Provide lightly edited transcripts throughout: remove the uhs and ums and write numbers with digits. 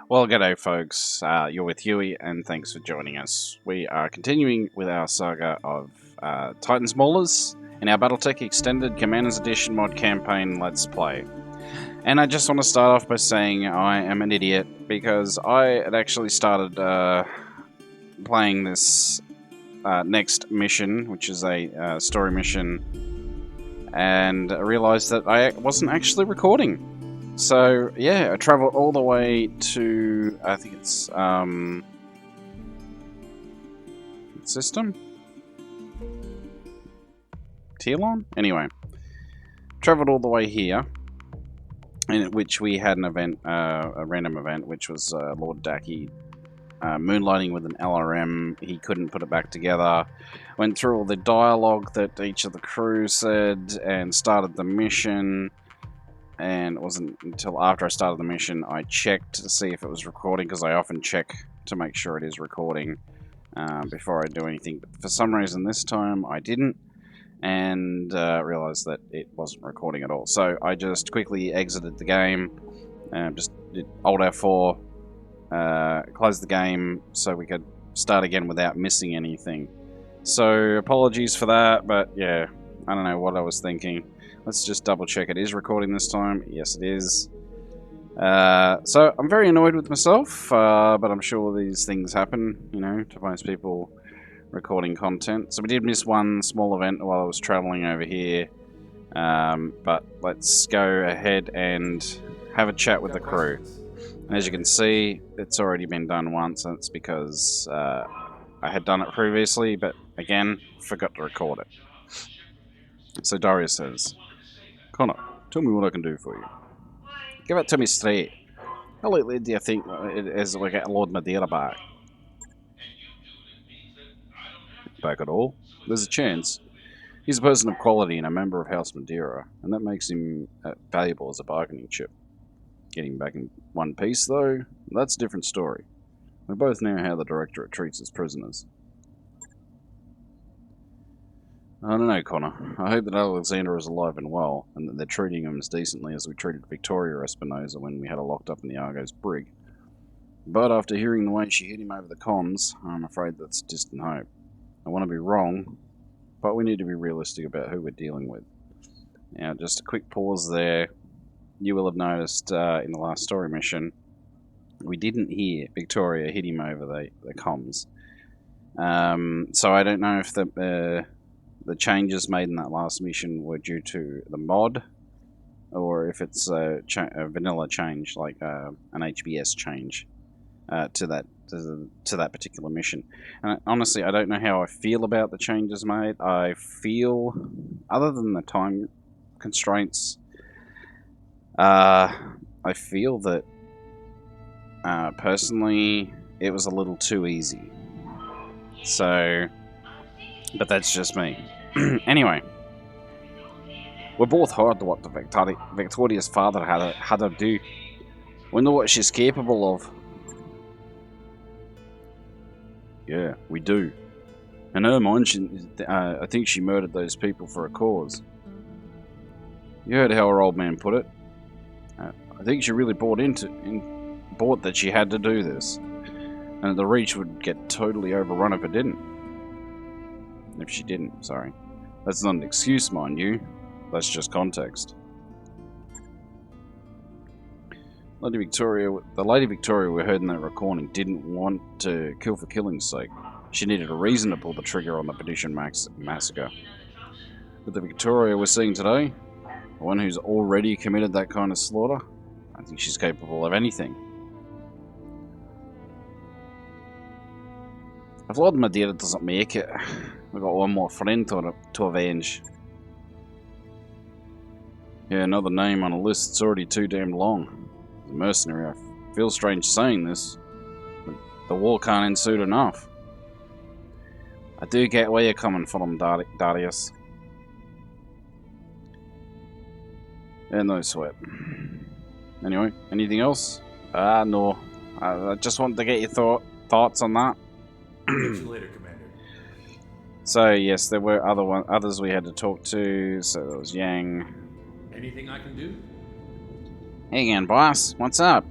Well, g'day, folks. You're with Huey, and thanks for joining us. We are continuing with our saga of Titan's Maulers in our BattleTech Extended Commanders Edition mod campaign Let's Play. And I just want to start off by saying I am an idiot because I had actually started playing this next mission, which is a story mission, and I realized that I wasn't actually recording. So, yeah, I travelled all the way to, I think it's, System? Tyrlon? Anyway, travelled all the way here, in which we had an event, a random event, which was Lord Daki moonlighting with an LRM. He couldn't put it back together. Went through all the dialogue that each of the crew said, and started the mission. And it wasn't until after I started the mission I checked to see if it was recording, because I often check to make sure it is recording before I do anything. But for some reason this time I didn't, and realized that it wasn't recording at all. So I just quickly exited the game, just did Alt F4, closed the game so we could start again without missing anything. So apologies for that, but yeah, I don't know what I was thinking. Let's just double check it is recording this time. Yes, it is. So I'm very annoyed with myself, but I'm sure these things happen, you know, to most people recording content. So we did miss one small event while I was traveling over here, but let's go ahead and have a chat with the crew. As you can see, it's already been done once, and it's because I had done it previously, but again, forgot to record it. So Darius says, Connor, tell me what I can do for you. Give it to me straight. How likely do you think it is we get Lord Madeira back? Back at all? There's a chance. He's a person of quality and a member of House Madeira, and that makes him valuable as a bargaining chip. Getting him back in one piece, though, that's a different story. We both know how the Directorate treats its prisoners. I don't know, Connor. I hope that Alexander is alive and well, and that they're treating him as decently as we treated Victoria Espinosa when we had her locked up in the Argo's brig. But after hearing the way she hit him over the comms, I'm afraid that's a distant hope. I want to be wrong, but we need to be realistic about who we're dealing with. Now, just a quick pause there. You will have noticed in the last story mission, we didn't hear Victoria hit him over the comms. So I don't know if the changes made in that last mission were due to the mod, or if it's a vanilla change, like an HBS change to that particular mission. And honestly, I don't know how I feel about the changes made. I feel, other than the time constraints, I feel that personally it was a little too easy. So, but that's just me. Anyway, we're both heard what the Victoria's father had her do. We know what she's capable of. Yeah, we do. In her mind, I think she murdered those people for a cause. You heard how her old man put it. I think she really bought that she had to do this, and the Reach would get totally overrun if it didn't. If she didn't, sorry. That's not an excuse, mind you. That's just context. The Lady Victoria we heard in that recording didn't want to kill for killing's sake. She needed a reason to pull the trigger on the Perdition massacre. But the Victoria we're seeing today, the one who's already committed that kind of slaughter, I think she's capable of anything. If Lord Madeira doesn't make it, we've got one more friend to avenge. Yeah, another name on a list that's already too damn long. As a mercenary, I feel strange saying this, but the war can't end soon enough. I do get where you're coming from, Darius. And no sweat. Anyway, anything else? No. I just wanted to get your thoughts on that. Catch you later, Commander. So yes, there were others we had to talk to. So there was Yang. Anything I can do? Hey again, boss. What's up?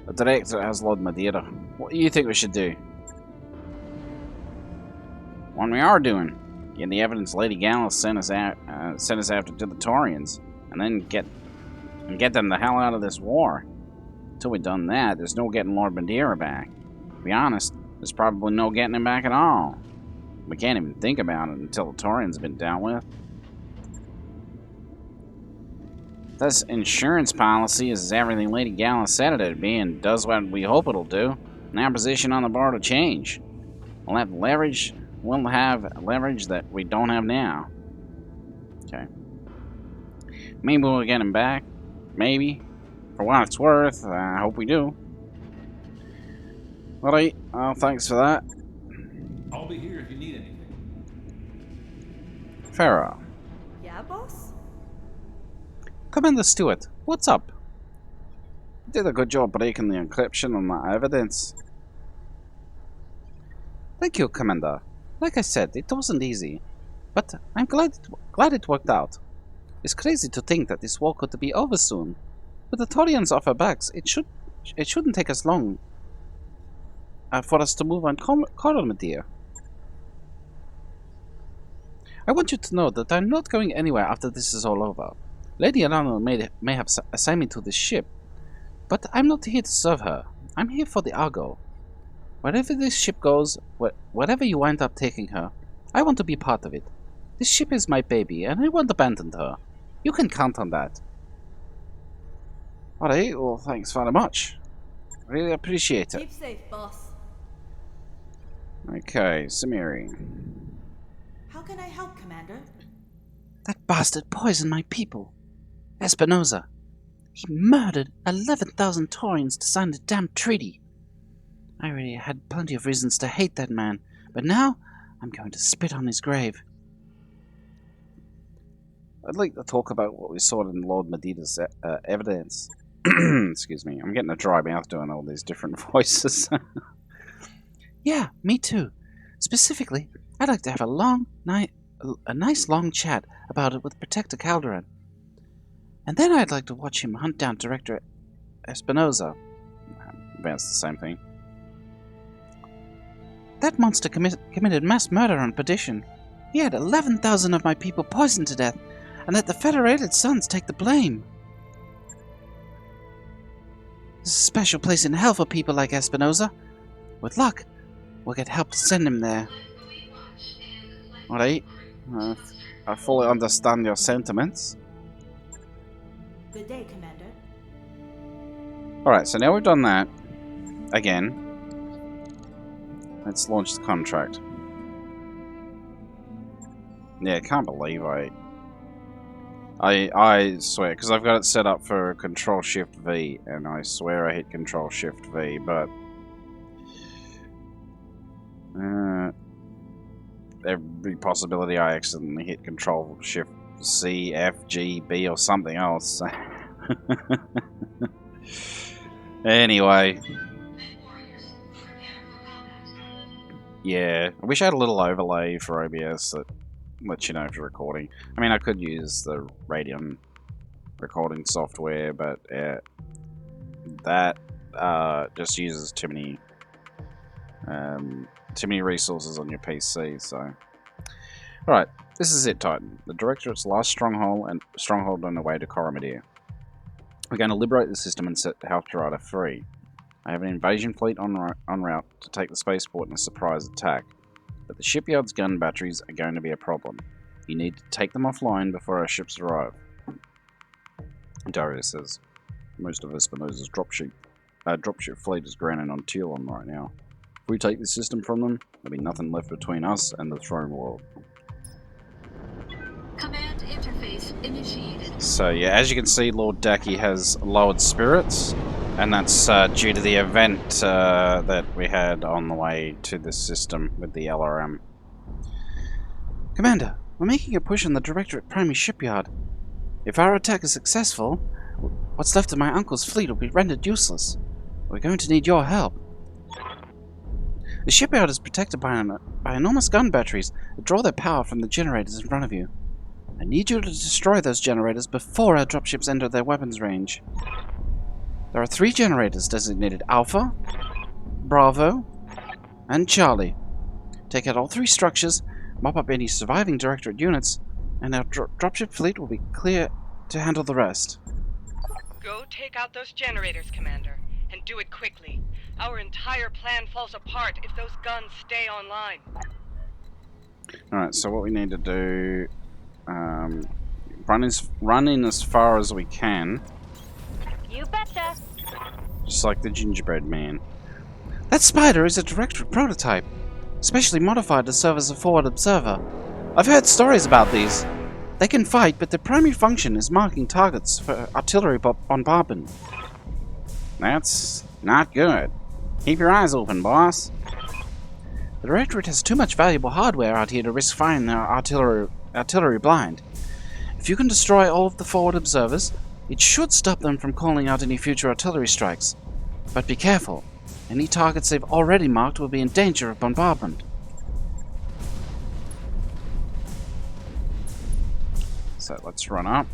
The director has Lord Madeira. What do you think we should do? What we are doing. Get the evidence Lady Gallus sent us after to the Taurians, and then get them the hell out of this war. Until we've done that, there's no getting Lord Madeira back. To be honest, there's probably no getting him back at all. We can't even think about it until the Taurians have been dealt with. This insurance policy is everything Lady Gallus said it'd be and does what we hope it'll do. And our position on the board will change. We'll have leverage that we don't have now. Okay. Maybe we'll get him back. Maybe. For what it's worth, I hope we do. Alright, well, thanks for that. I'll be here if you need anything. Pharaoh. Yeah, boss? Commander Stewart, what's up? You did a good job breaking the encryption on that evidence. Thank you, Commander. Like I said, it wasn't easy, but I'm glad it worked out. It's crazy to think that this war could be over soon. With the Taurians off our backs, it shouldn't take us long for us to move on Coromodir. I want you to know that I'm not going anywhere after this is all over. Lady Arano may have assigned me to this ship, but I'm not here to serve her. I'm here for the Argo. Wherever this ship goes, wherever you wind up taking her, I want to be part of it. This ship is my baby, and I won't abandon her. You can count on that. Alright, well, thanks very much. Really appreciate it. Keep safe, boss. Okay, Samiri. How can I help, Commander? That bastard poisoned my people. Espinosa. He murdered 11,000 Taurians to sign the damn treaty. I already had plenty of reasons to hate that man, but now I'm going to spit on his grave. I'd like to talk about what we saw in Lord Madeira's evidence. Excuse me, I'm getting a dry mouth doing all these different voices. Yeah, me too. Specifically, I'd like to have a nice long chat about it with Protector Calderon. And then I'd like to watch him hunt down Director Espinosa. That's the same thing. That monster committed mass murder on Perdition. He had 11,000 of my people poisoned to death, and let the Federated Sons take the blame. There's a special place in hell for people like Espinosa. With luck, we'll get help to send him there. Alright. I fully understand your sentiments. Good day, Commander. Alright, so now we've done that. Again. Let's launch the contract. Yeah, I can't believe I swear, because I've got it set up for Control-Shift-V, and I swear I hit Control-Shift-V, but every possibility I accidentally hit Control-Shift-C, F, G, B, or something else. Anyway. Yeah, I wish I had a little overlay for OBS that lets you know if you're recording. I mean, I could use the Radeon recording software, but that just uses too many resources on your PC. So, alright, this is it, Titan. The Directorate's last stronghold on the way to Coromodir. We're going to liberate the system and set House Pirata free. I have an invasion fleet en route to take the spaceport in a surprise attack, but the shipyard's gun batteries are going to be a problem. You need to take them offline before our ships arrive. Dario says, most of Espinosa's dropship fleet is grounded on Tyrlon right now. If we take the system from them, there'll be nothing left between us and the throne world. Command interface initiated. So yeah, as you can see, Lord Daki has lowered spirits, and that's due to the event that we had on the way to this system with the LRM. Commander, we're making a push on the Directorate primary shipyard. If our attack is successful, what's left of my uncle's fleet will be rendered useless. We're going to need your help. The shipyard is protected by enormous gun batteries that draw their power from the generators in front of you. I need you to destroy those generators before our dropships enter their weapons range. There are 3 generators designated Alpha, Bravo, and Charlie. Take out all 3 structures, mop up any surviving Directorate units, and our dropship fleet will be clear to handle the rest. Go take out those generators, Commander, and do it quickly. Our entire plan falls apart if those guns stay online. Alright, so what we need to do... run in as far as we can. You betcha. Just like the gingerbread man. That spider is a Directorate prototype, specially modified to serve as a forward observer. I've heard stories about these. They can fight, but their primary function is marking targets for artillery bombardment. That's not good. Keep your eyes open, boss. The Directorate has too much valuable hardware out here to risk firing their artillery blind. If you can destroy all of the forward observers, it should stop them from calling out any future artillery strikes. But be careful. Any targets they've already marked will be in danger of bombardment. So let's run up.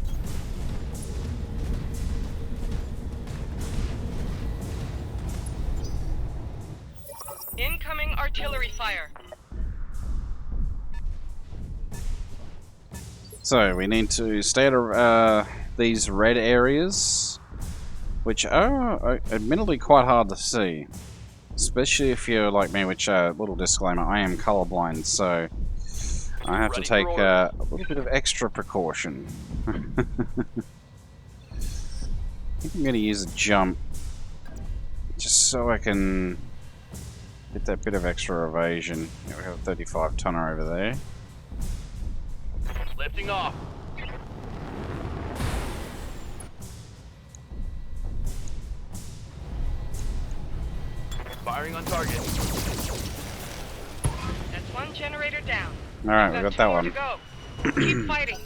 Incoming artillery fire. So we need to stay at these red areas, which are admittedly quite hard to see. Especially if you're like me, which, little disclaimer, I am colorblind, so I have to take a little bit of extra precaution. I think I'm going to use a jump, just so I can get that bit of extra evasion. Yeah, we have a 35 tonner over there. Lifting off. Firing on target. That's 1 generator down. Alright, we got that 2 more one. to go. Keep fighting.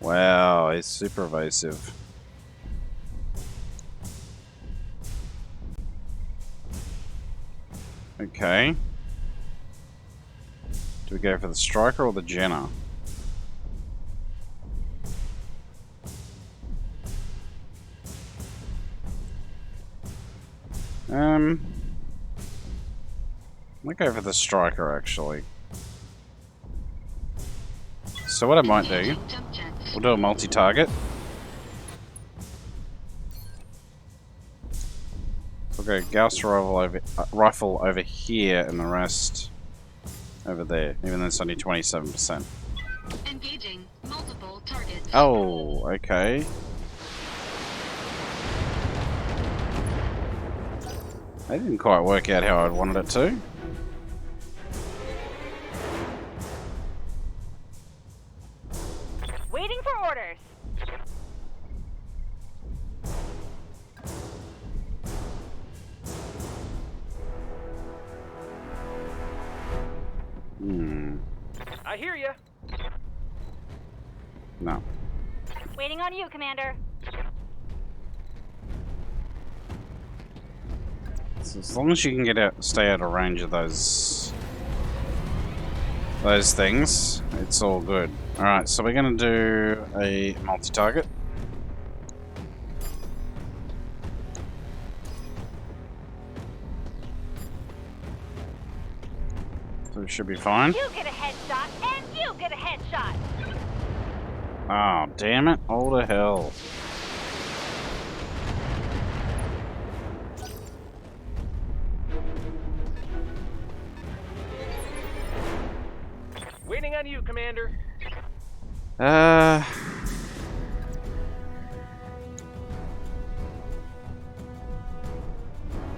Wow, it's super evasive. Okay. Do we go for the striker or the Jenner? I'll go for the striker actually. So what I might do, we'll do a multi-target. We'll go Gauss rifle over here and the rest over there, even though it's only 27%. Engaging multiple targets. Oh, okay. That didn't quite work out how I'd wanted it to. Waiting for orders. I hear you. No. Waiting on you, Commander. So as long as you can get out, stay out of range of those things, it's all good. Alright, so we're going to do a multi-target. So it should be fine. You get a headshot, and you get a headshot. Oh, damn it. All to hell. Waiting on you, Commander. Not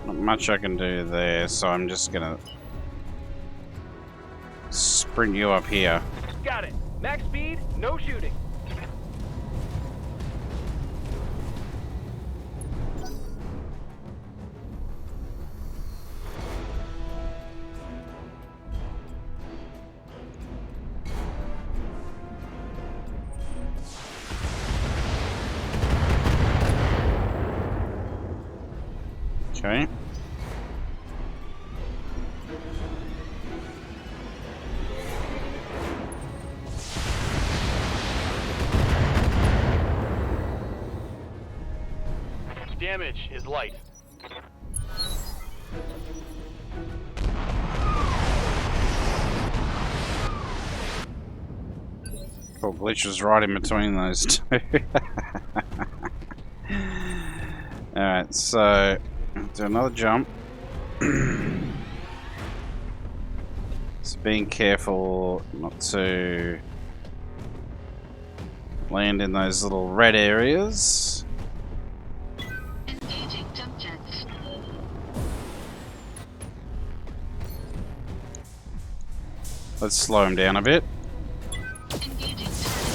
much I can do there, so I'm just gonna sprint you up here. Got it. Max speed, no shooting. Okay. Damage is light. Cool, glitch was right in between those two. Alright, so do another jump. So being careful not to land in those little red areas. Engaging jump jets. Let's slow him down a bit. Engaging target.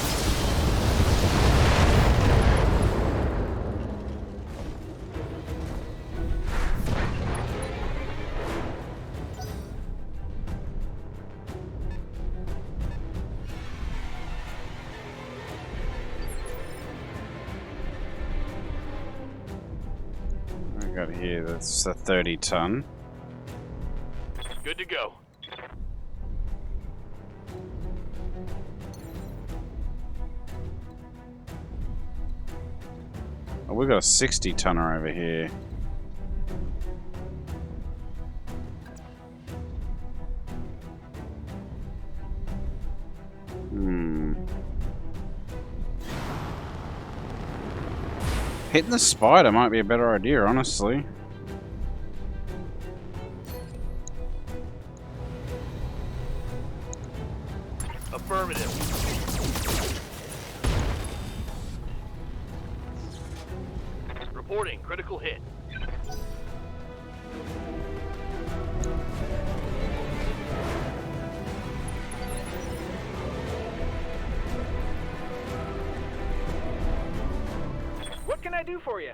What we got here? That's a 30-ton. Good to go. Oh, we've got a 60-tonner over here. Hitting the spider might be a better idea, honestly. Affirmative. Reporting critical hit. What can I do for you?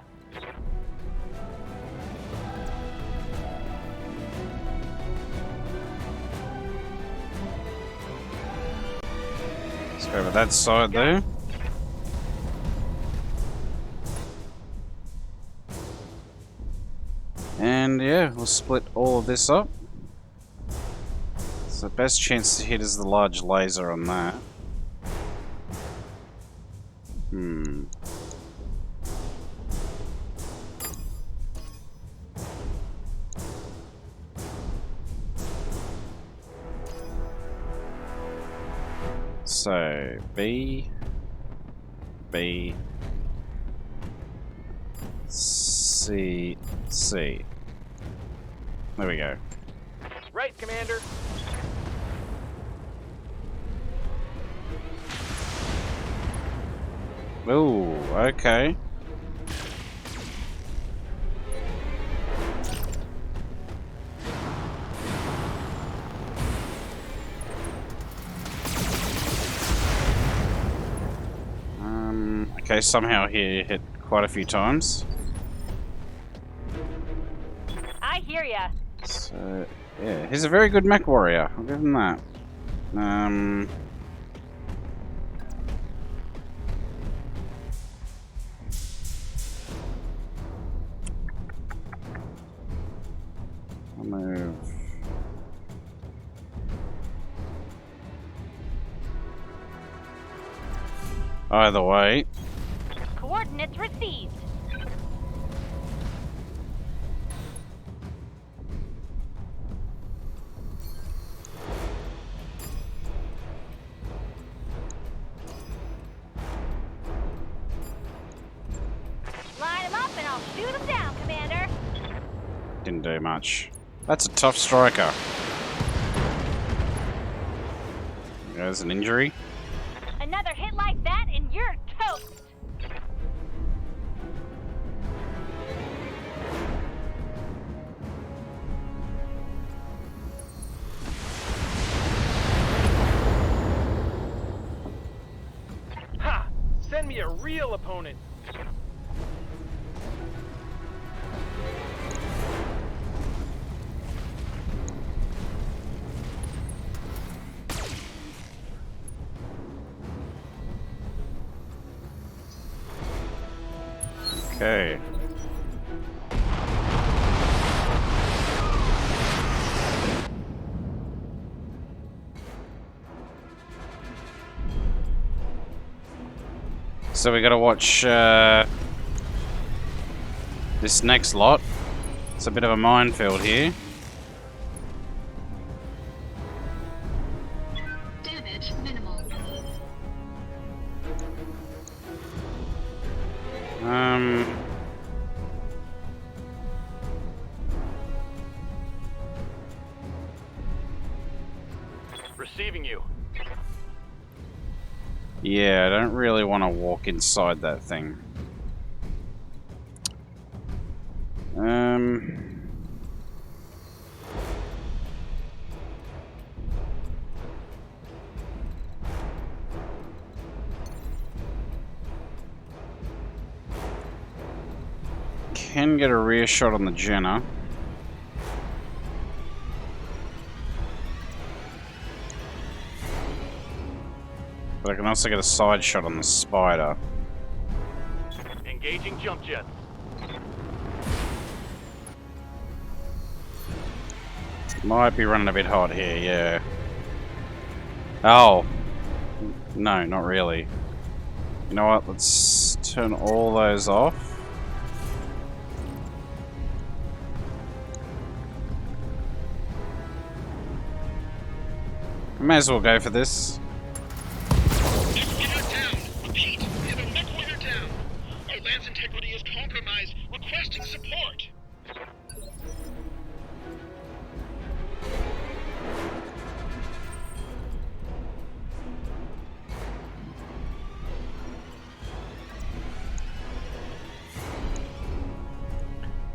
Let's go over that side there. And yeah, we'll split all of this up. So the best chance to hit is the large laser on that. So, B, C, C. There we go. Right, Commander. Ooh, okay. Okay, somehow he hit quite a few times. I hear ya. So, yeah, he's a very good mech warrior. I'll give him that. I'll move. Either way. Coordinates received. Line them up and I'll shoot them down, Commander. Didn't do much. That's a tough striker. There's an injury. Another hit like that and you're toast. Ha! Send me a real opponent. Okay. So we gotta watch This next lot, it's a bit of a minefield here. Damage minimal. Receiving you. Yeah, I don't really want to walk inside that thing. Can get a rear shot on the Jenna. But I can also get a side shot on the Spider. Engaging jump jets. Might be running a bit hot here, yeah. Oh. No, not really. You know what? Let's turn all those off. I may as well go for this. Mech warrior down. Repeat, we have a mech warrior down. Our land's integrity is compromised. Requesting support.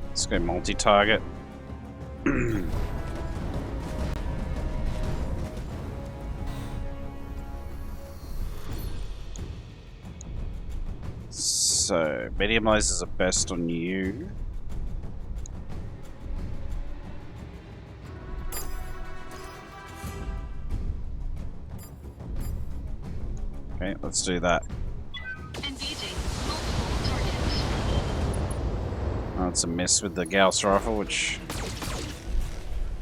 Let's go multi-target. So, medium lasers are best on you. Okay, let's do that. Engaging multiple targets. Oh, it's a miss with the Gauss rifle, which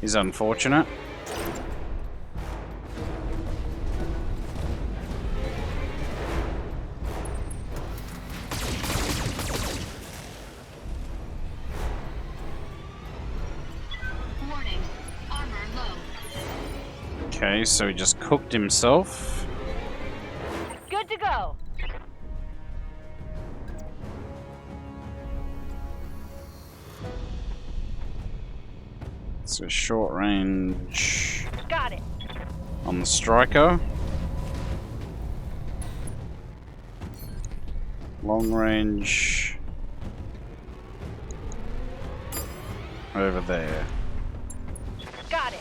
is unfortunate. Warning. Armor low. Okay, so he just cooked himself. Good to go. So short range Got it. on the striker. Long range over there. Got it.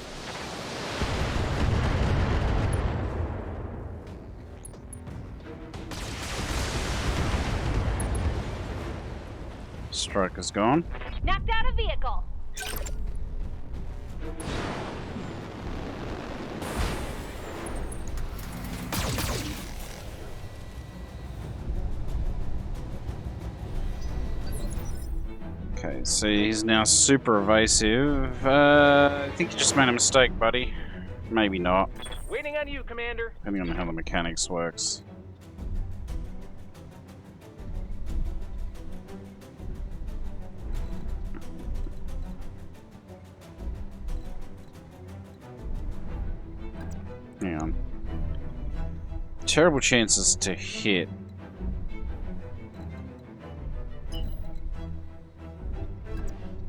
Striker's gone. Knocked out a vehicle. Okay, so he's now super evasive. I think you just made a mistake, buddy. Maybe not, Waiting on you, Commander. depending on how the mechanics works. Hang on. Terrible chances to hit.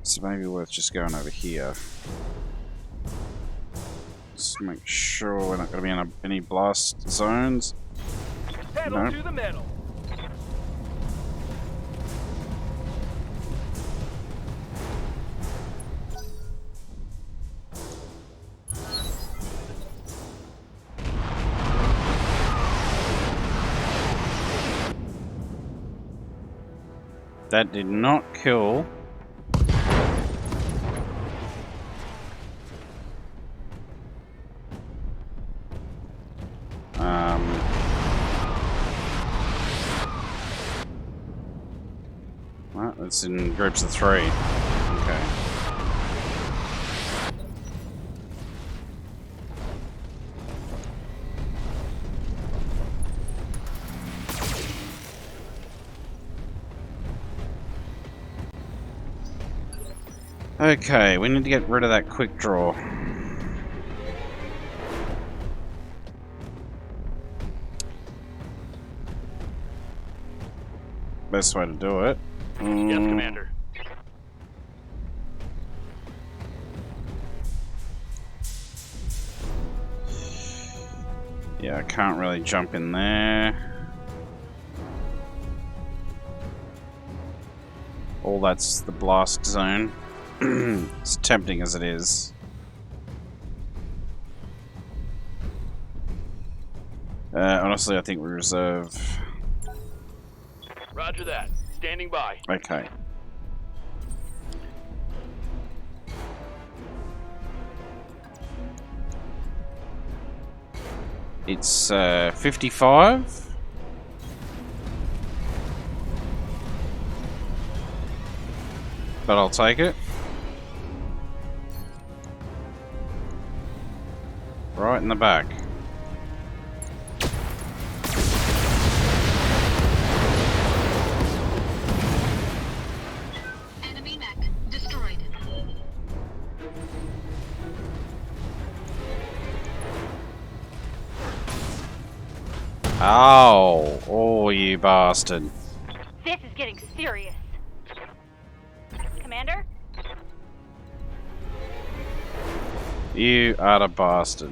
So maybe worth just going over here. Just make sure we're not going to be in any blast zones. Pedal No. to the metal. That did not kill. Well, it's in groups of 3. Okay. Okay, we need to get rid of that quick draw. Best way to do it. Yes, Commander. Yeah, I can't really jump in there. All that's the blast zone. As tempting as it is. Honestly, I think we reserve. Roger that. Standing by. Okay. It's 55. But I'll take it. Right in the back. Enemy mech destroyed. Ow! Oh, you bastard. This is getting serious. Commander? You are a bastard.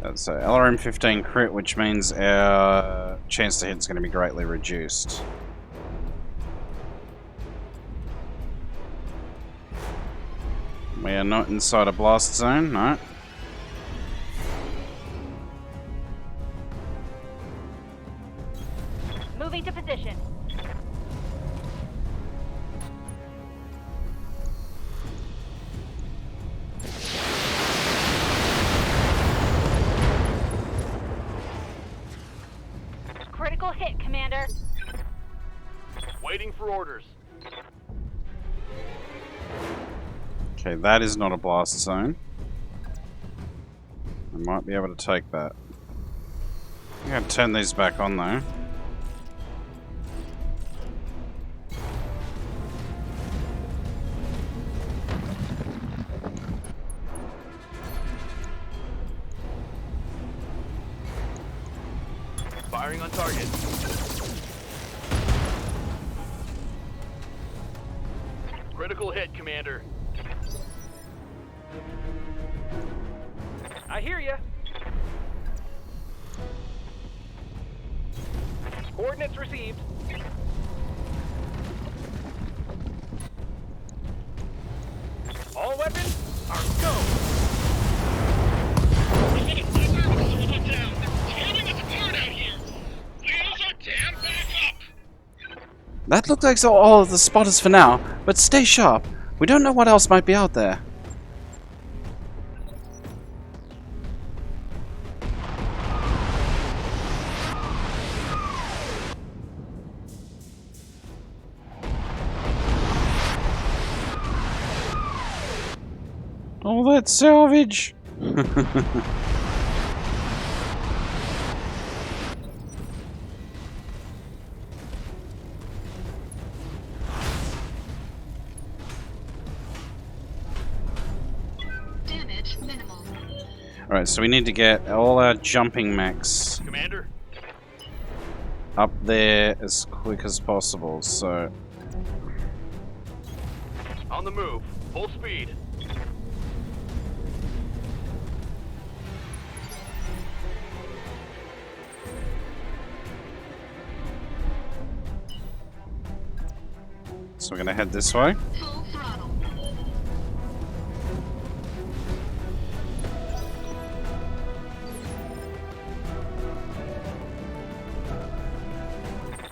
That's a LRM 15 crit, which means our chance to hit is going to be greatly reduced. We are not inside a blast zone, no. Moving to position. Critical hit, Commander. Waiting for orders. Okay, that is not a blast zone. I might be able to take that. I'm going to turn these back on though. Firing on target. Critical hit, Commander. I hear ya. Coordinates received. All weapons are go. We need a further assault down. They're tearing us apart out here. Wheels are damn back up. That looks like all of the spotters for now, but stay sharp. We don't know what else might be out there. Oh, that's salvage! Damage minimal. Alright, so we need to get all our jumping mechs Commander. up there as quick as possible, so... On the move. Full speed. So we're gonna head this way. Full throttle.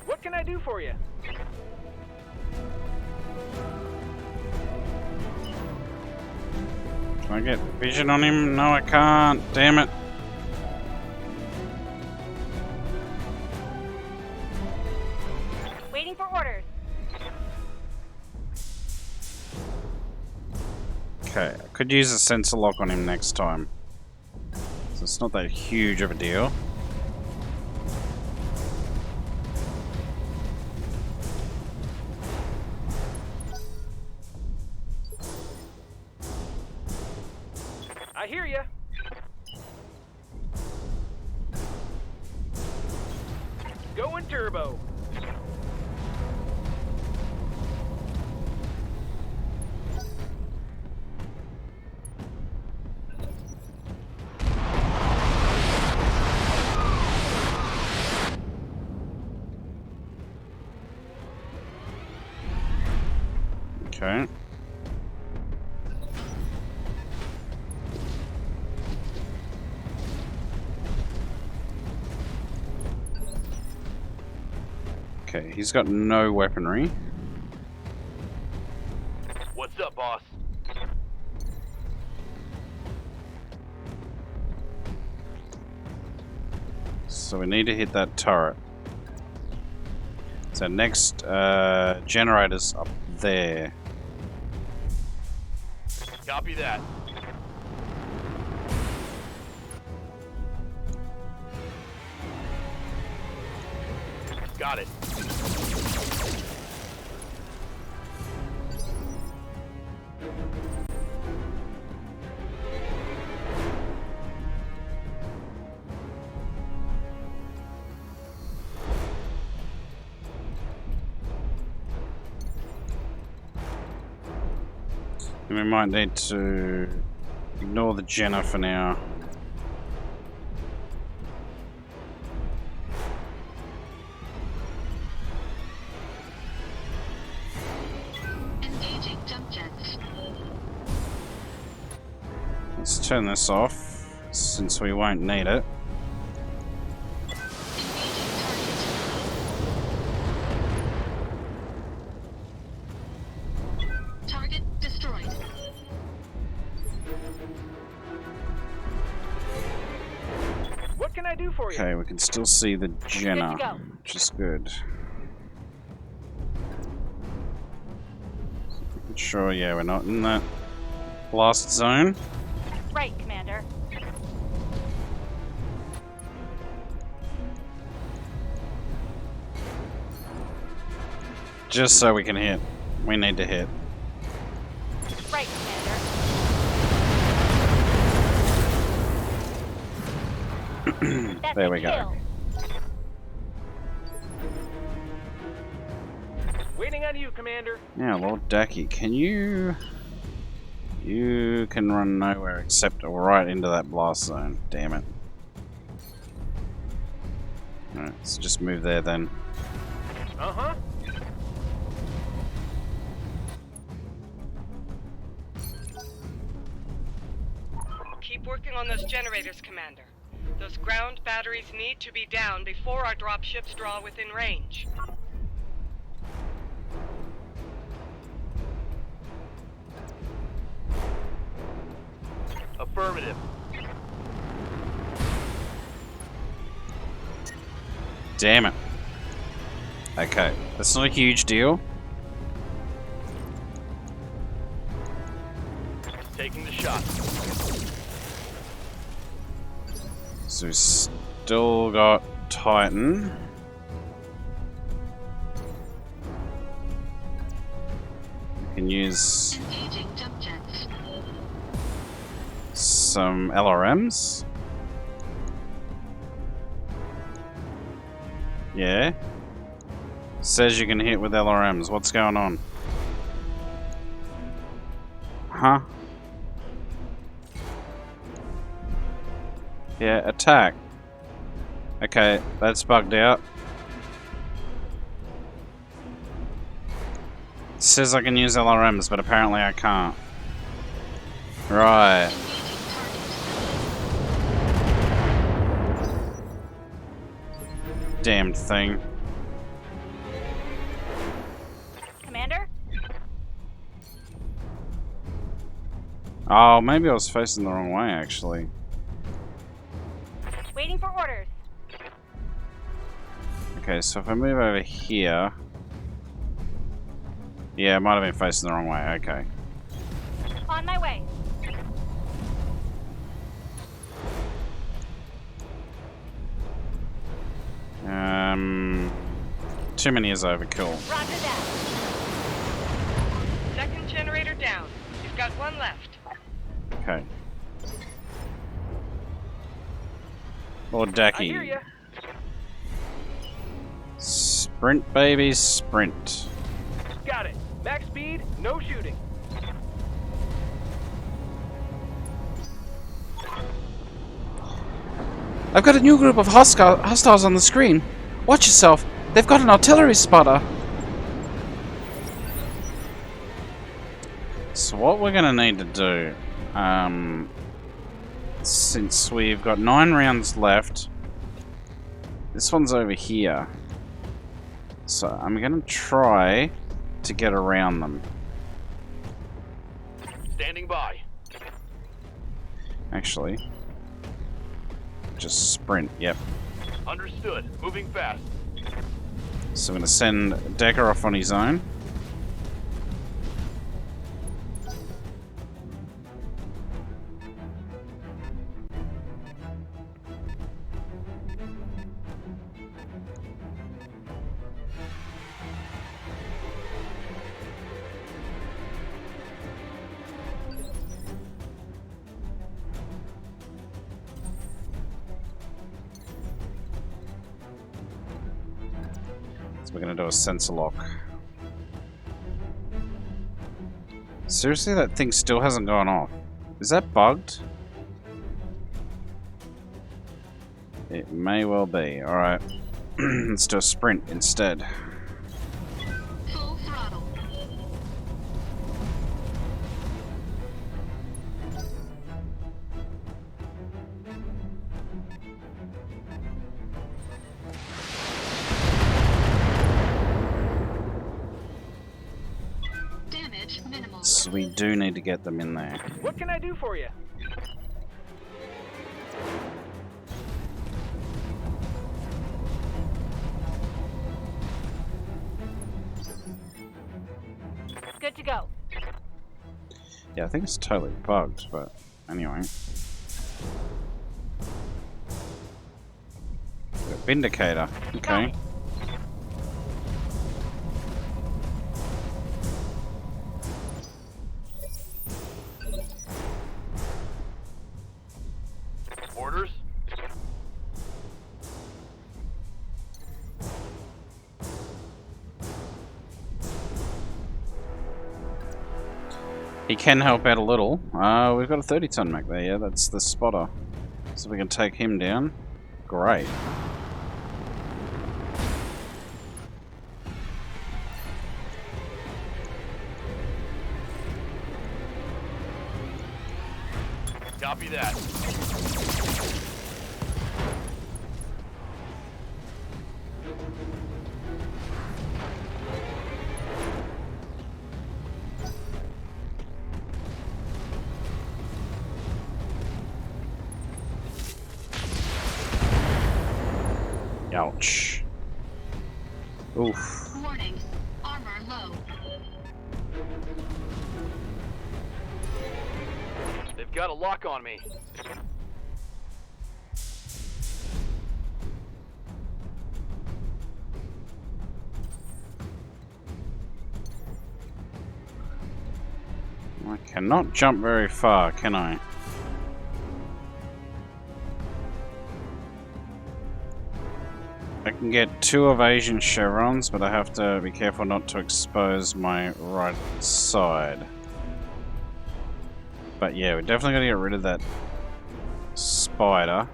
What can I do for you? Can I get vision on him? No, I can't. Damn it. Waiting for orders. Okay, I could use a sensor lock on him next time. So it's not that huge of a deal. I hear ya. Going turbo. Okay. Okay, he's got no weaponry. What's up, boss? So we need to hit that turret. So next generator's up there. Copy that. Got it. And we might need to ignore the Jenna for now. Engaging jump jets. Let's turn this off, since we won't need it. Engaging target. Target destroyed. What can I do for you? Okay, we can still see the Jenna, Good to go. which is good. Sure, yeah, we're not in that blast zone. Right, Commander. Just so we can hit. We need to hit. Right, Commander. That's There a we go. kill. Waiting on you, Commander. Now, Lord Dacky, can you... You can run nowhere except right into that blast zone. Damn it. Alright, let's just move there then. Uh-huh. Keep working on those generators, Commander. Those ground batteries need to be down before our dropships draw within range. Affirmative. Damn it. Okay, that's not a huge deal. Taking the shot. So we've still got Titan. We can use Engaging jump jets. some LRMs. Yeah. Says you can hit with LRMs. What's going on? Huh? Yeah, attack. Okay, that's bugged out. It says I can use LRMs, but apparently I can't. Right. Damned thing. Commander? Oh, maybe I was facing the wrong way, actually. Waiting for orders. Okay, so if I move over here... Yeah, I might have been facing the wrong way, okay. On my way. Too many is overkill. Roger that. Second generator down. You've got one left. Okay. Lord I hear Dacky. ya. Sprint, baby, sprint. Got it. Max speed, no shooting. I've got a new group of hostiles on the screen. Watch yourself. They've got an artillery spotter. So what we're going to need to do, since we've got 9 rounds left, this one's over here. So I'm going to try to get around them. Standing by. Actually, just sprint, yep. Understood. Moving fast. So I'm going to send Decker off on his own. So we're going to do a sensor lock. Seriously, that thing still hasn't gone off. Is that bugged? It may well be. Alright. Let's do a sprint instead. Full throttle. Damage minimal. So we do need to get them in there. What can I do for you? Good to go. Yeah, I think it's totally bugged, but anyway. Vindicator. Okay. Orders. He can help out a little. We've got a 30-ton mech there, yeah, that's the spotter. So we can take him down. Great. Copy that. Ouch. Oof. Warning. Armor low. They've got a lock on me. I cannot jump very far, can I? I can get 2 evasion chevrons, but I have to be careful not to expose my right side. But yeah, we're definitely going to get rid of that spider.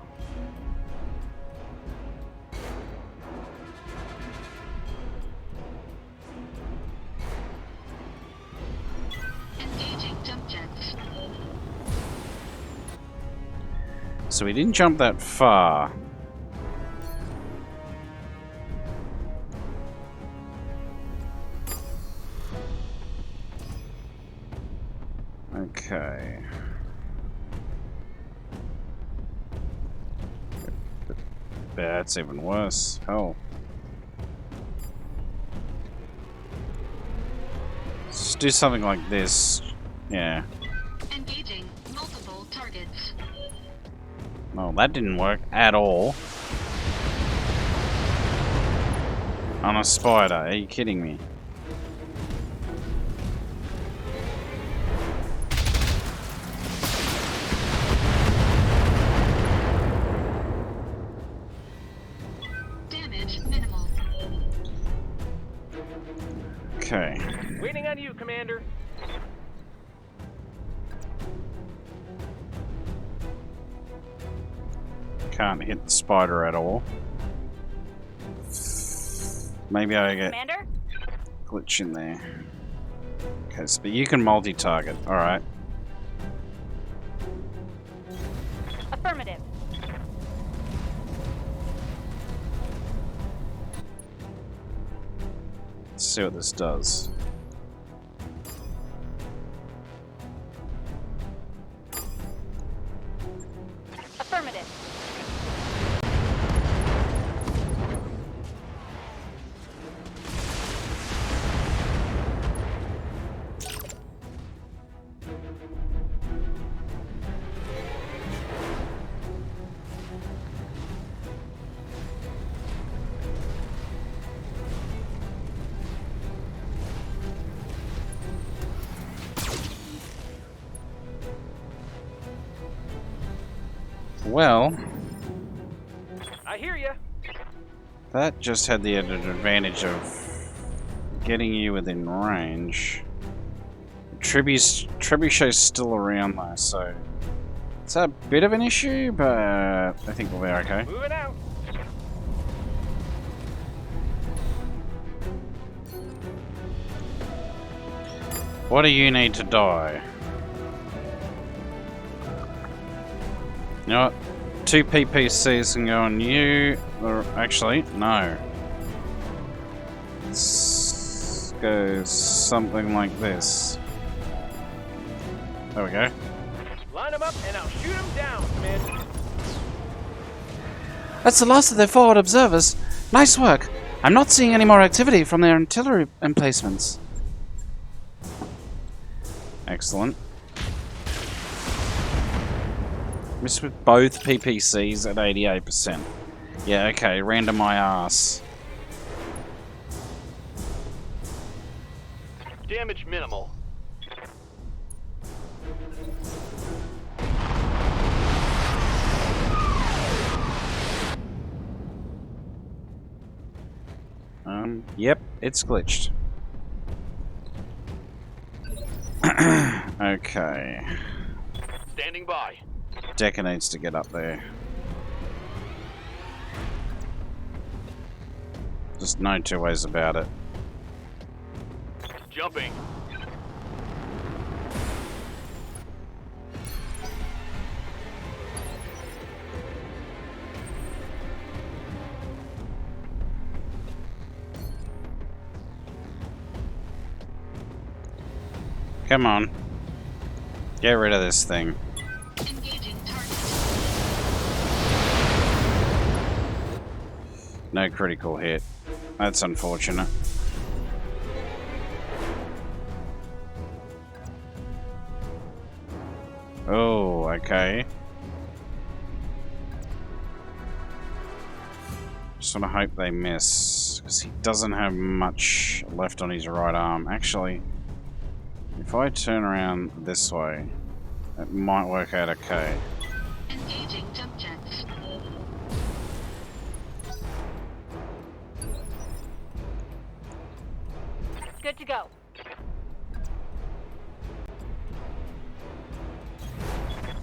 Engaging jump jets. So we didn't jump that far. Okay. That's even worse. Hell. Let's do something like this. Yeah. Engaging multiple targets. Well, that didn't work at all. On a spider. Are you kidding me? Okay. Waiting on you, Commander. Can't hit the spider at all. Maybe I get Commander? glitch in there. Okay, so but you can multi-target. Alright. Affirmative. Let's see what this does. Affirmative. Well, I hear ya. that just had the added advantage of getting you within range. Trebuchet's still around though, so it's a bit of an issue, but I think we'll be okay. Moving out. What do you need to die? You know what? 2 PPCs can go on you. Or actually, no. Let's go something like this. There we go. Line them up and I'll shoot them down, Commander. That's the last of their forward observers. Nice work. I'm not seeing any more activity from their artillery emplacements. Excellent. Missed with both PPCs at 88%. Yeah, okay, random my ass. Damage minimal. Yep, it's glitched. Okay. Standing by. Decker needs to get up there. Just no two ways about it. Jumping. Come on. Get rid of this thing. Engaging target. No critical hit. That's unfortunate. Oh, okay. Just want to hope they miss, because he doesn't have much left on his right arm. Actually, if I turn around this way, it might work out okay. Engaging jump jets. Good to go.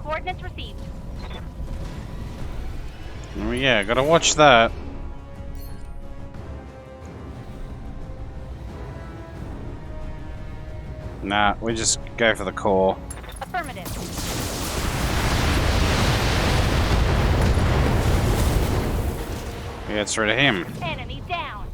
Coordinates received. Oh yeah, gotta watch that. Nah, we just go for the core. Affirmative. He gets rid of him. Enemy down.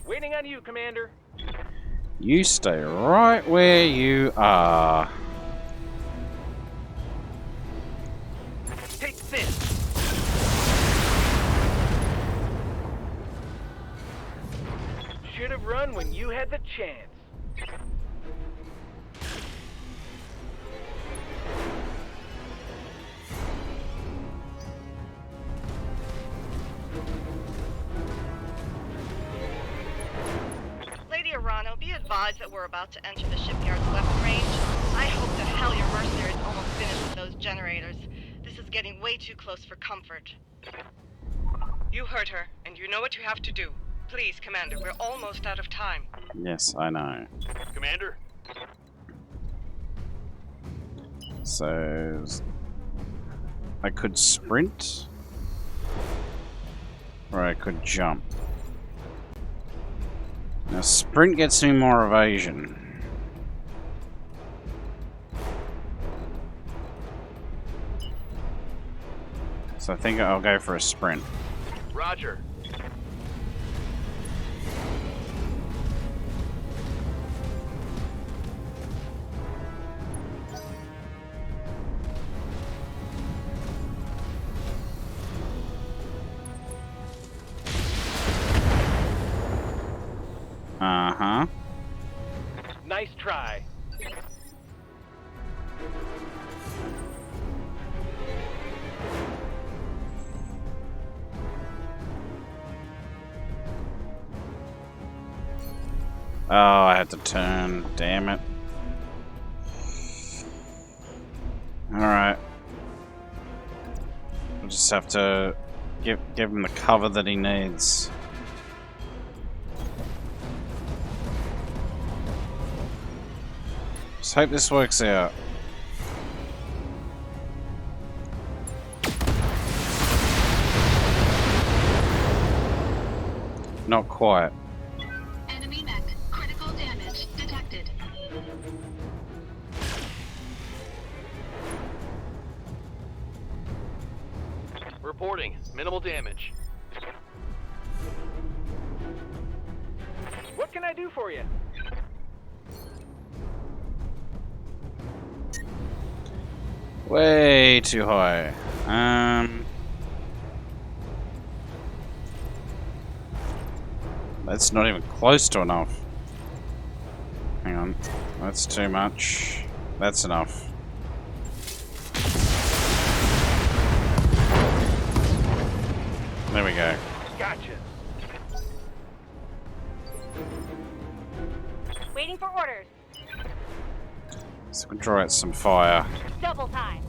Waiting on you, Commander. You stay right where you are. Take this. Should have run when you had the chance. Lady Arano, be advised that we're about to enter the shipyard's weapon range. I hope to hell your mercenaries almost finish with those generators. This is getting way too close for comfort. You heard her, and you know what you have to do. Please, Commander, we're almost out of time. Yes, I know. Commander? So I could sprint, or I could jump. Now sprint gets me more evasion. So I think I'll go for a sprint. Roger. Uh-huh. Nice try. Oh, I had to turn. Damn it. Alright. We'll just have to give him the cover that he needs. Just hope this works out. Not quite. Enemy mech. Critical damage detected. Reporting. Minimal damage. What can I do for you? Way too high. That's not even close to enough. Hang on. That's too much. That's enough. There we go. Gotcha. Waiting for orders. So we can draw out some fire. Double time.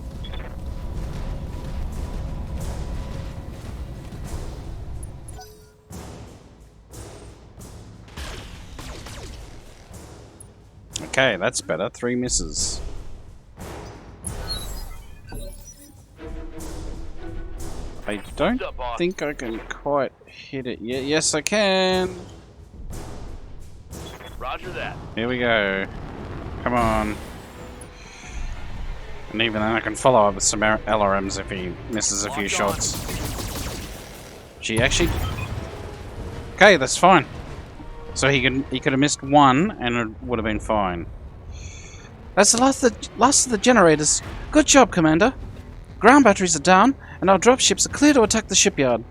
Okay, that's better. 3 misses. I don't What's up, boss? think I can quite hit it yet. Yes, I can. Roger that. Here we go. Come on. And even then I can follow up with some LRMs if he misses a few Locked on. shots. Gee, actually... Okay, that's fine. So he could have missed one and it would have been fine. That's the last of the generators. Good job, Commander. Ground batteries are down, and our dropships are clear to attack the shipyard.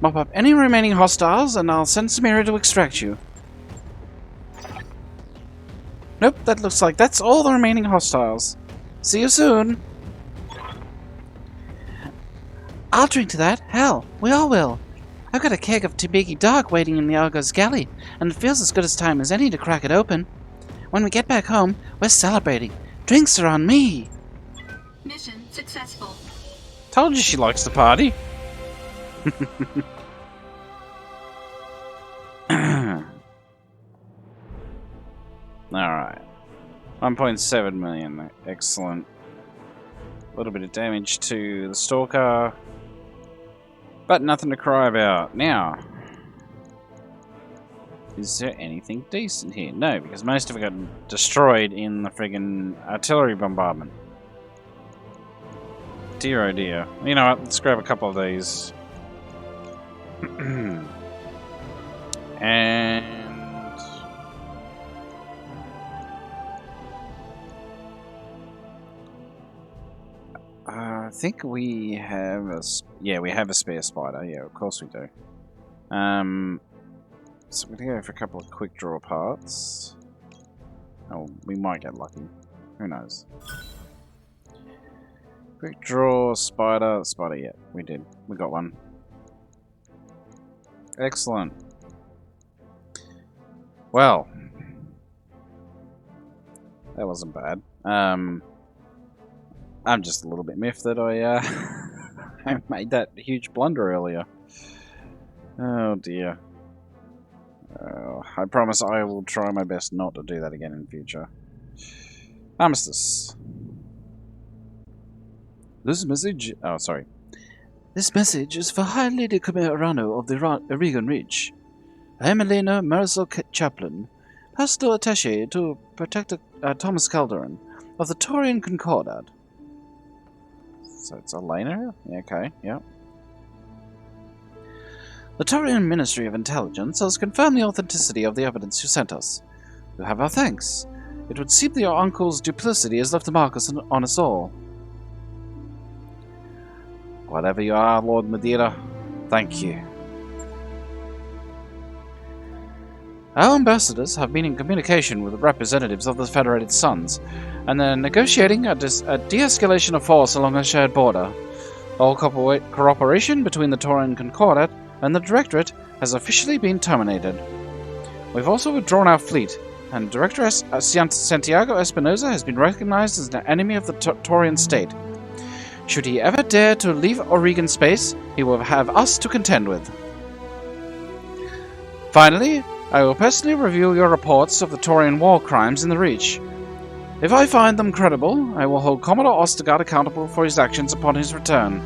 Mop up any remaining hostiles, and I'll send Samira to extract you. Nope, that looks like that's all the remaining hostiles. See you soon. I'll drink to that. Hell, we all will. I've got a keg of Tibiki Dark waiting in the Argo's galley, and it feels as good as time as any to crack it open. When we get back home, we're celebrating. Drinks are on me. Mission successful. Told you she likes to party. Alright. 1.7 million. Excellent. A little bit of damage to the Stalker. But nothing to cry about. Now, is there anything decent here? No, because most of it got destroyed in the friggin' artillery bombardment. Dear oh dear. You know what? Let's grab a couple of these. And... I think we have a... Yeah, we have a spare spider. Yeah, of course we do. So we're going to go for a couple of quick draw parts. Oh, we might get lucky. Who knows? Quick draw, spider, yeah, we did. We got one. Excellent. Well, that wasn't bad. I'm just a little bit miffed that I I made that huge blunder earlier. Oh dear. I promise I will try my best not to do that again in future. Armistice. This message... Oh, sorry. This message is for High Lady Khmer Arano of the Regan Ridge. I am Elena Marisol Chaplin, pastoral attaché to Protector Thomas Calderon of the Taurian Concordat. So it's Elena? Yeah, okay, yeah. The Taurian Ministry of Intelligence has confirmed the authenticity of the evidence you sent us. You have our thanks. It would seem that your uncle's duplicity has left a mark on us all. Whatever you are, Lord Madeira, thank you. Our ambassadors have been in communication with the representatives of the Federated Suns, and they're negotiating a de-escalation of force along a shared border. All cooperation between the Taurian Concordat and the Directorate has officially been terminated. We've also withdrawn our fleet, and Director Santiago Espinosa has been recognized as an enemy of the Taurian state. Should he ever dare to leave Oregon space, he will have us to contend with. Finally, I will personally review your reports of the Taurian war crimes in the Reach. If I find them credible, I will hold Commodore Ostergaard accountable for his actions upon his return.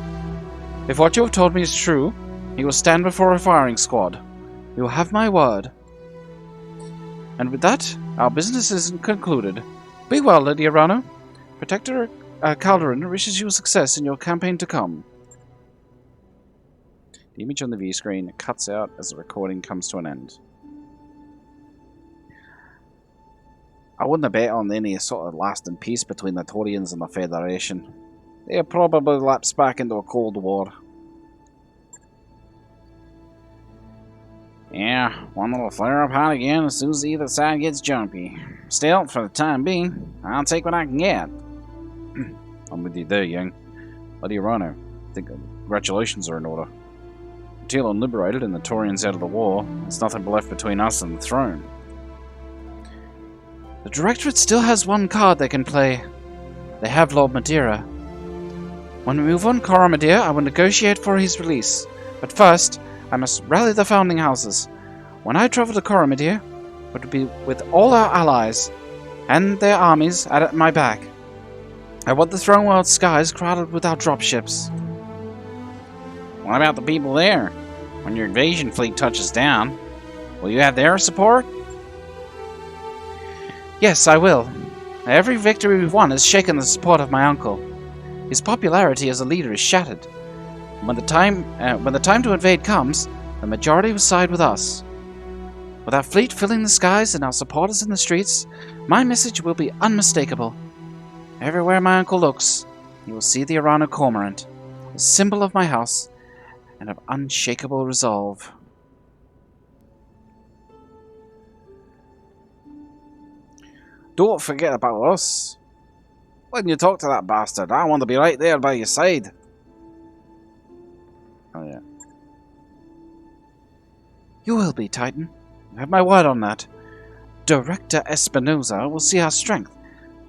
If what you have told me is true, he will stand before a firing squad. You will have my word. And with that, our business is concluded. Be well, Lady Arano. Protector Calderon wishes you success in your campaign to come. The image on the view screen cuts out as the recording comes to an end. I wouldn't bet on any sort of lasting peace between the Taurians and the Federation. They'll probably lapse back into a Cold War. Yeah, one little flare-up hot again as soon as either side gets jumpy. Still, for the time being, I'll take what I can get. I'm with you there, young. Lady Arano, I think congratulations are in order. Tyrlon liberated and the Taurians out of the war, there's nothing left between us and the throne. The Directorate still has one card they can play. They have Lord Madeira. When we move on Coromodir, I will negotiate for his release. But first, I must rally the founding houses. When I travel to Coromodir, it would be with all our allies and their armies at my back. I want the throne world skies crowded with our dropships. What about the people there? When your invasion fleet touches down, will you have their support? Yes, I will. Every victory we've won has shaken the support of my uncle. His popularity as a leader is shattered. When the time to invade comes, the majority will side with us. With our fleet filling the skies and our supporters in the streets, my message will be unmistakable. Everywhere my uncle looks, he will see the Arano cormorant, a symbol of my house and of unshakable resolve. Don't forget about us. When you talk to that bastard, I want to be right there by your side. Oh yeah. You will be, Titan. You have my word on that. Director Espinosa will see our strength.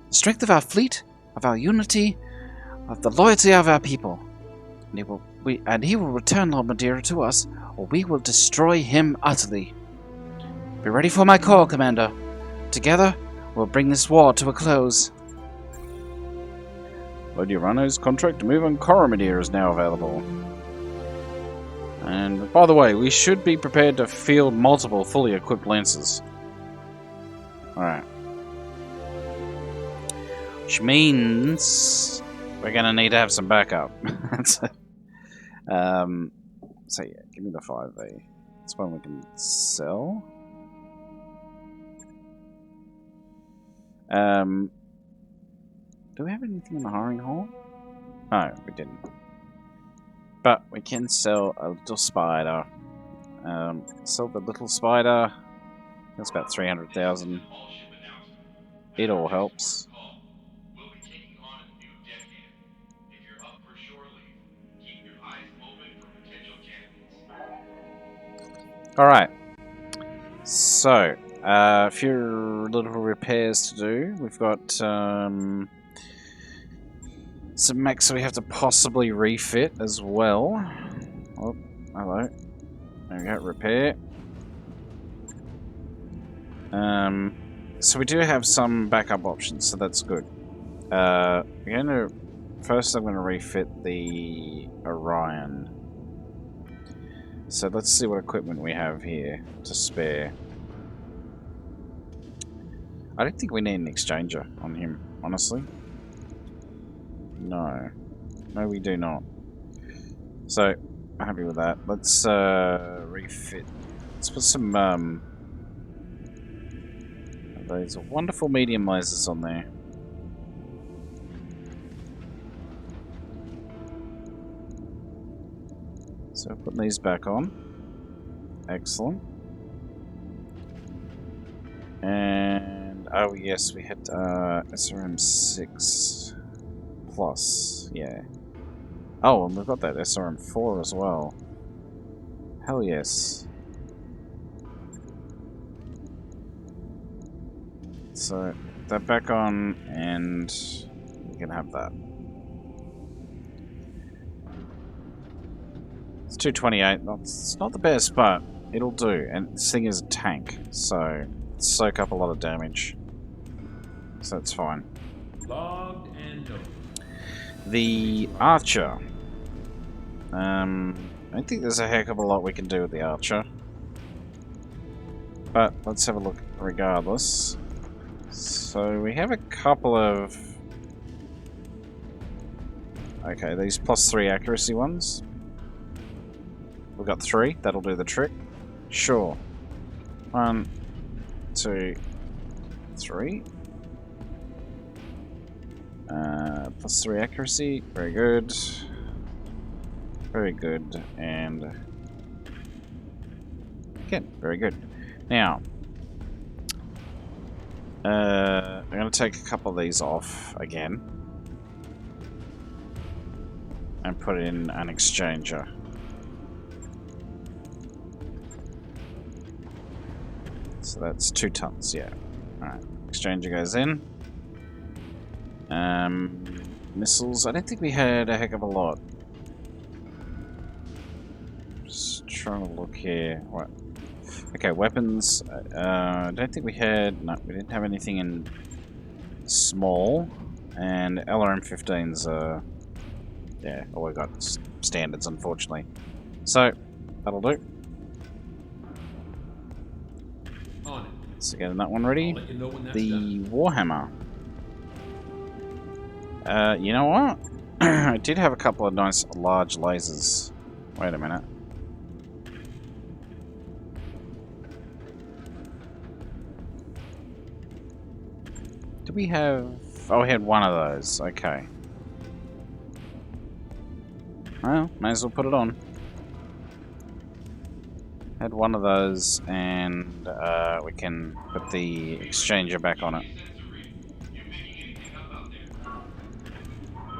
The strength of our fleet, of our unity, of the loyalty of our people. And he will return Lord Madeira to us, or we will destroy him utterly. Be ready for my call, Commander. Together, we'll bring this war to a close. Lady Arano's contract to move on Coromodir is now available. And by the way, we should be prepared to field multiple fully equipped lancers. Alright. Which means we're gonna need to have some backup. So yeah, give me the 5V. That's one we can sell. Do we have anything in the hiring hall? No, we didn't. But we can sell a little spider. Sell the little spider. That's about 300,000. It all helps. Alright. So, a few little repairs to do. We've got some mechs we have to possibly refit as well. Oh, hello. There we go, repair. So we do have some backup options, so that's good. First I'm going to refit the Orion. So let's see what equipment we have here to spare. I don't think we need an exchanger on him, honestly. No. No, we do not. So, I'm happy with that. Let's refit. Let's put some those wonderful medium lasers on there. So putting these back on. Excellent. And oh yes, we had SRM6 plus, yeah. Oh, and we've got that SRM4 as well. Hell yes. So that back on, and we can have that. It's 228. It's not the best, but it'll do. And this thing is a tank, so soak up a lot of damage. So it's fine. Logged and noted. The Archer. I don't think there's a heck of a lot we can do with the Archer. But let's have a look regardless. So we have a couple of... Okay, these +3 accuracy ones. We've got 3, that'll do the trick. Sure. 1, 2, 3. +3 accuracy, very good. Very good, and again, very good. Now, I'm going to take a couple of these off again and put in an exchanger. So that's 2 tons, yeah. Alright, exchanger goes in. Missiles, I don't think we had a heck of a lot. Just trying to look here. What? Okay, weapons. I don't think we had... No, we didn't have anything in small. And LRM-15s, yeah, all we got standards, unfortunately. So, that'll do. On it. So getting that one ready. I'll let you know when that's The done. Warhammer. You know what? I did have a couple of nice large lasers. Wait a minute. Did we have... Oh, we had one of those. Okay. Well, may as well put it on. Had one of those, and we can put the exchanger back on it.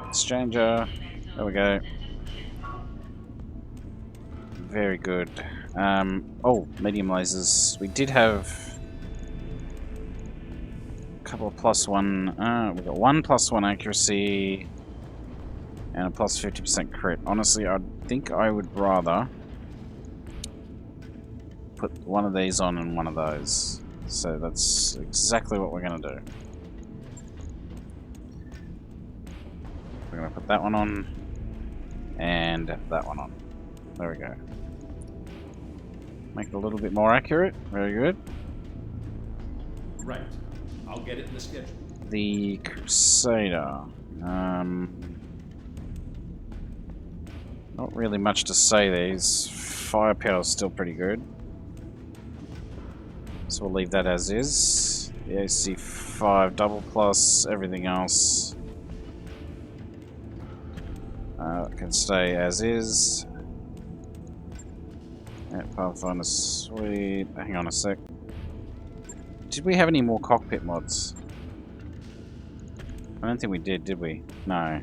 Exchanger. There we go. Very good. Oh, medium lasers. We did have a couple of +1. We've got 1 +1 accuracy and a +50% crit. Honestly, I think I would rather put one of these on and one of those. So that's exactly what we're going to do. We're going to put that one on and that one on. There we go. Make it a little bit more accurate. Very good. Right. I'll get it in the schedule. The Crusader. Not really much to say there. His firepower is still pretty good. So we'll leave that as is. The AC5 double plus, everything else can stay as is. Yeah, Pathfinder, sweet. Hang on a sec. Did we have any more cockpit mods? I don't think we did we? No.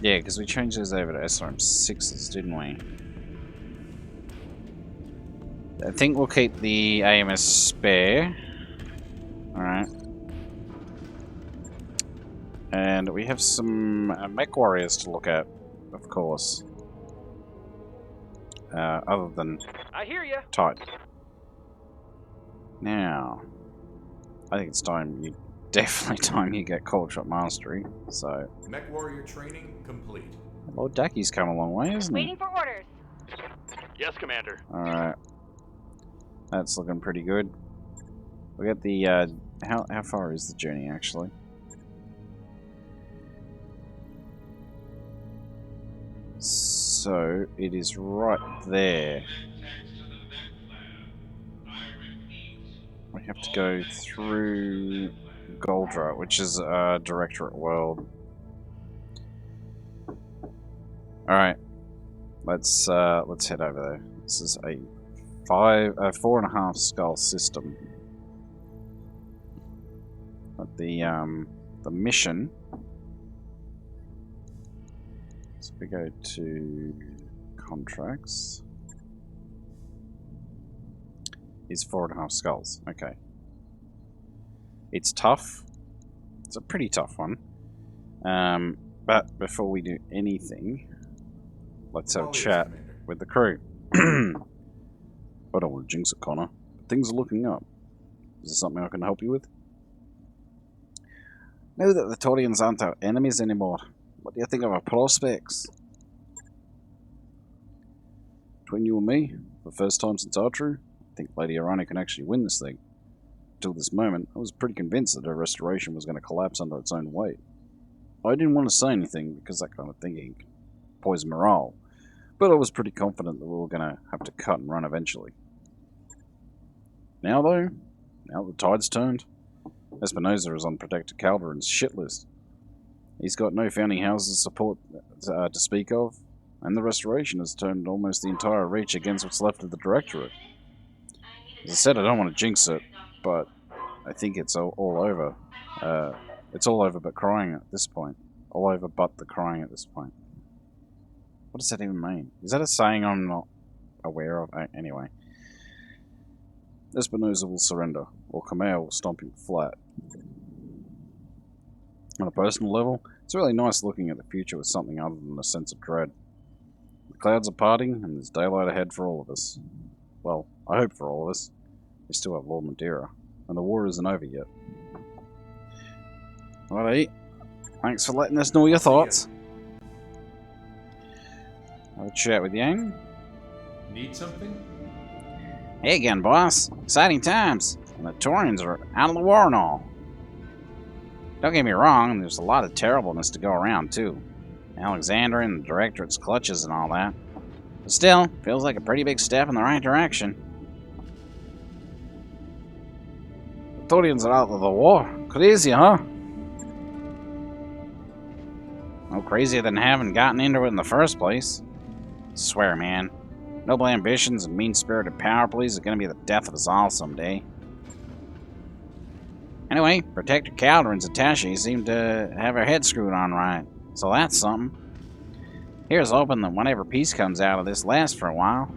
Yeah, because we changed those over to SRM6s, didn't we? I think we'll keep the AMS spare. Alright. And we have some mech warriors to look at, of course. Other than I hear ya. Tide. Now, I think it's time definitely time you get Cold Shot Mastery. So, Mech warrior training complete. Lord Daki's come a long way, isn't he? Waiting for orders. Yes, Commander. Alright. That's looking pretty good. We got the, how far is the journey, actually? So, it is right there. We have to go through Goldra, which is Directorate World. Alright. Let's head over there. This is a 4.5 skull system. But the mission, so we go to contracts, is 4.5 skulls. Okay. It's tough. It's a pretty tough one. But before we do anything, let's have a chat with the crew. I don't want to jinx it, Connor. Things are looking up. Is there something I can help you with? Know that the Taurians aren't our enemies anymore. What do you think of our prospects? Between you and me, for the first time since Artru, I think Lady Arano can actually win this thing. Until this moment, I was pretty convinced that her restoration was going to collapse under its own weight. I didn't want to say anything because that kind of thinking could poison morale, but I was pretty confident that we were going to have to cut and run eventually. Now though, now the tide's turned, Espinosa is on Protector Calderon's shit list. He's got no founding houses support to speak of, and the restoration has turned almost the entire reach against what's left of the Directorate. As I said, I don't want to jinx it, but I think it's all over. It's all over but crying at this point. All over but the crying at this point. What does that even mean? Is that a saying I'm not aware of? Anyway. Espinosa will surrender, or Khmer will stomp him flat. On a personal level, it's really nice looking at the future with something other than a sense of dread. The clouds are parting, and there's daylight ahead for all of us. Well, I hope for all of us. We still have Lord Madeira, and the war isn't over yet. Alright, thanks for letting us know your thoughts. Have a chat with Yang. Need something? Hey again, boss. Exciting times. And the Taurians are out of the war and all. Don't get me wrong, there's a lot of terribleness to go around, too. Alexandria and the Directorate's clutches and all that. But still, feels like a pretty big step in the right direction. The Taurians are out of the war. Crazy, huh? No crazier than having gotten into it in the first place. Swear, man. Noble ambitions and mean-spirited power pleas are going to be the death of us all someday. Anyway, Protector Calderon's attaché seemed to have her head screwed on right, so that's something. Here's hoping that whenever peace comes out of this lasts for a while.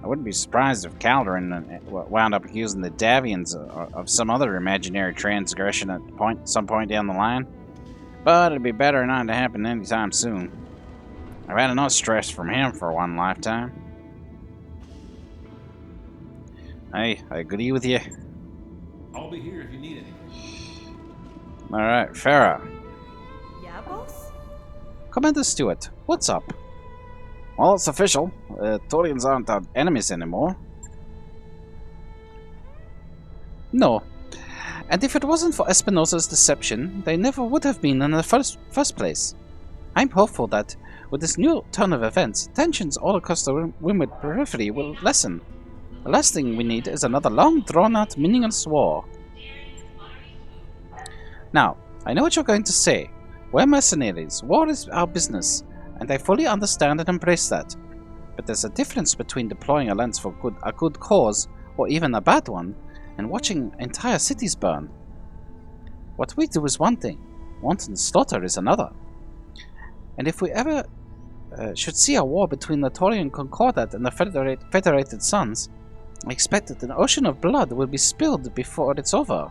I wouldn't be surprised if Calderon wound up accusing the Davians of some other imaginary transgression at some point down the line, but it'd be better not to happen anytime soon. I've had enough stress from him for one lifetime. Hey, I agree with you. I'll be here if you need anything. Alright, Farah. Yeah, boss? Commander Stewart, what's up? Well, it's official. Taurians aren't our enemies anymore. No. And if it wasn't for Espinosa's deception, they never would have been in the first place. I'm hopeful that, with this new turn of events, tensions all across the Windward periphery will lessen. The last thing we need is another long, drawn-out, meaningless war. Now, I know what you're going to say. We're mercenaries. War is our business, and I fully understand and embrace that. But there's a difference between deploying a lance for a good cause, or even a bad one, and watching entire cities burn. What we do is one thing, wanton slaughter is another. And if we ever should see a war between the Taurian Concordat and the Federated Suns, I expect that an ocean of blood will be spilled before it's over.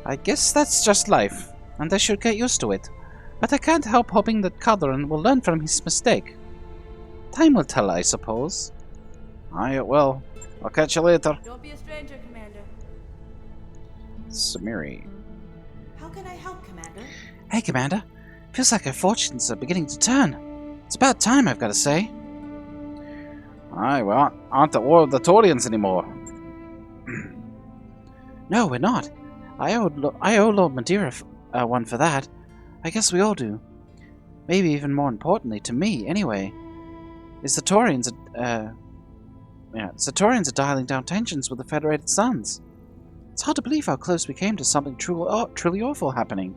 I guess that's just life, and I should get used to it. But I can't help hoping that Calderon will learn from his mistake. Time will tell, I suppose. Aye, it will. I'll catch you later. Don't be a stranger, Commander. Samiri. How can I help, Commander? Hey, Commander. Feels like our fortunes are beginning to turn. It's about time, I've got to say. Aye, well, aren't at war with the Taurians anymore. No, we're not. I owe Lord Madeira one for that. I guess we all do. Maybe even more importantly, to me, anyway, is the Taurians are dialing down tensions with the Federated Suns. It's hard to believe how close we came to something truly awful happening.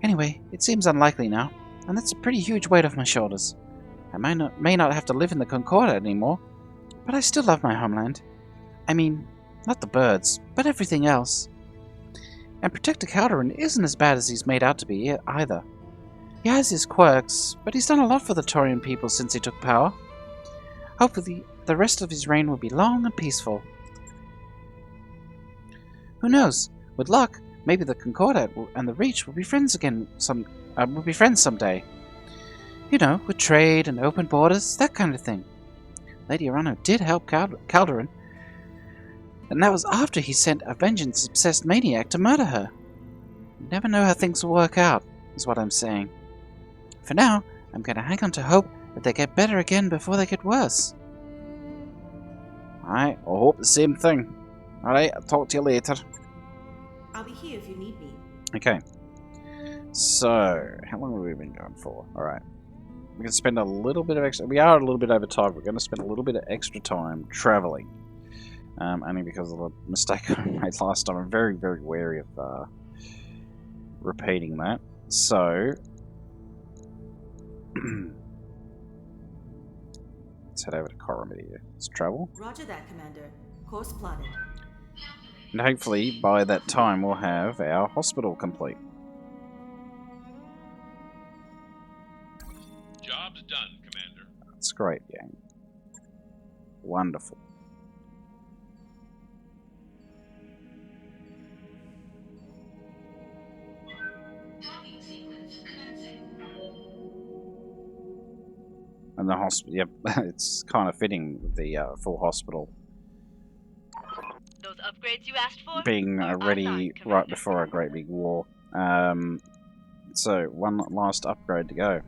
Anyway, it seems unlikely now, and that's a pretty huge weight off my shoulders. I may not have to live in the Concordat anymore, but I still love my homeland. I mean, not the birds, but everything else. And Protector Calderon isn't as bad as he's made out to be either. He has his quirks, but he's done a lot for the Taurian people since he took power. Hopefully, the rest of his reign will be long and peaceful. Who knows? With luck, maybe the Concordat and the Reach will be friends again. Will be friends someday. You know, with trade and open borders, that kind of thing. Lady Arano did help Calderon, and that was after he sent a vengeance-obsessed maniac to murder her. You never know how things will work out, is what I'm saying. For now, I'm going to hang on to hope that they get better again before they get worse. I hope the same thing. Alright, I'll talk to you later. I'll be here if you need me. Okay. So, how long have we been going for? Alright. We're going to spend a little bit of extra... We are a little bit over time. We're going to spend a little bit of extra time travelling. Only because of the mistake I made last time. I'm very, very wary of repeating that. So... let's head over to Coromodir. Let's travel. Roger that, Commander. Course plotted. And hopefully, by that time, we'll have our hospital complete. Job's done, Commander. That's great, gang. Wonderful. And the hospital, yep, it's kind of fitting with the full hospital Those upgrades you asked for? being are ready online, right Commander. before a great big war. So, one last upgrade to go.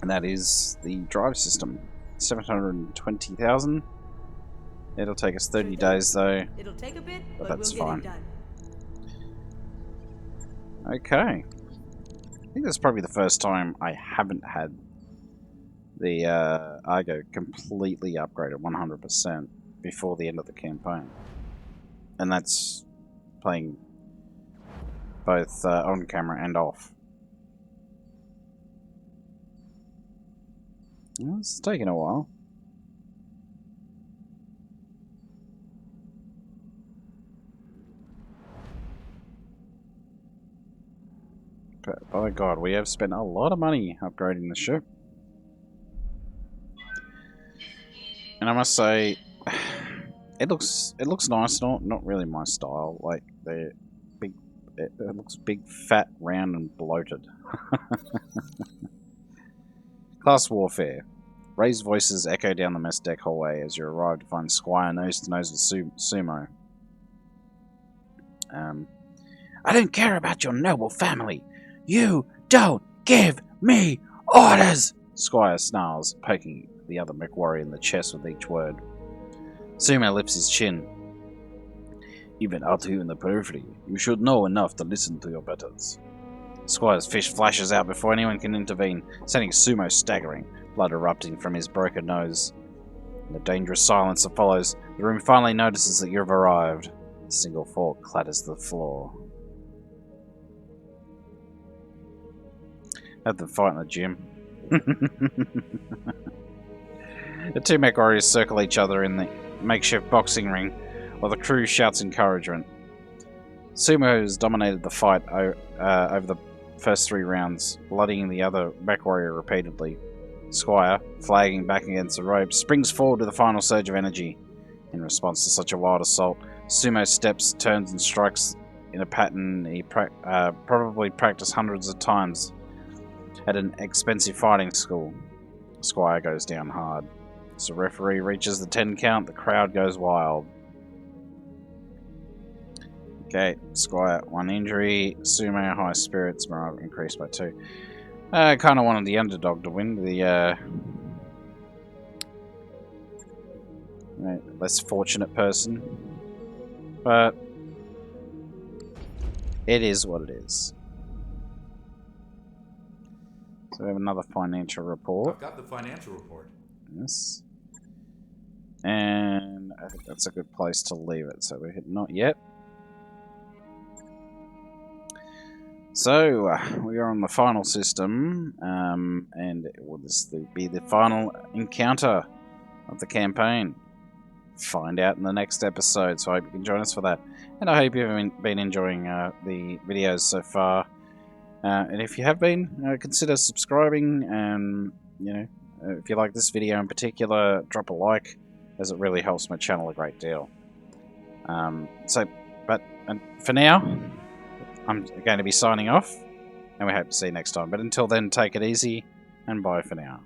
And that is the drive system. 720,000. It'll take us 30 days though. It'll take a bit, But but that's we'll fine. get it done. Okay. I think that's probably the first time I haven't had the Argo completely upgraded 100% before the end of the campaign. And that's playing both on camera and off. Well, it's taking a while. But by God, we have spent a lot of money upgrading the ship. And I must say, it looks nice. Not really my style. Like they're big. It looks big, fat, round, and bloated. Class warfare. Raised voices echo down the mess deck hallway as you arrive to find Squire nose to nose with Sumo. I don't care about your noble family. You don't give me orders! Squire snarls, poking the other MechWarrior in the chest with each word. Sumo lifts his chin. Even out here in the periphery, you should know enough to listen to your betters. Squire's fish flashes out before anyone can intervene, sending Sumo staggering, blood erupting from his broken nose. In the dangerous silence that follows, the room finally notices that you've arrived. A single fork clatters to the floor. Had them fight in the gym. The two MechWarriors circle each other in the makeshift boxing ring, while the crew shouts encouragement. Sumo has dominated the fight over the first 3 rounds, bloodying the other MechWarrior repeatedly. Squire, flagging back against the rope, springs forward with a final surge of energy. In response to such a wild assault, Sumo steps, turns and strikes in a pattern he probably practiced hundreds of times at an expensive fighting school. Squire goes down hard. As the referee reaches the 10 count, the crowd goes wild. Okay, Squire, 1 injury. Sumo, high spirits, morale increased by 2. I kind of wanted the underdog to win, the less fortunate person. But it is what it is. So we have another financial report. I've got the financial report. Yes. And I think that's a good place to leave it. So we hit not yet. So we are on the final system, and this will be the final encounter of the campaign. Find out in the next episode, so I hope you can join us for that. And I hope you've been enjoying the videos so far. And if you have been, consider subscribing. And if you like this video in particular, drop a like, as it really helps my channel a great deal. But for now, I'm going to be signing off, and we hope to see you next time. But until then, take it easy, and bye for now.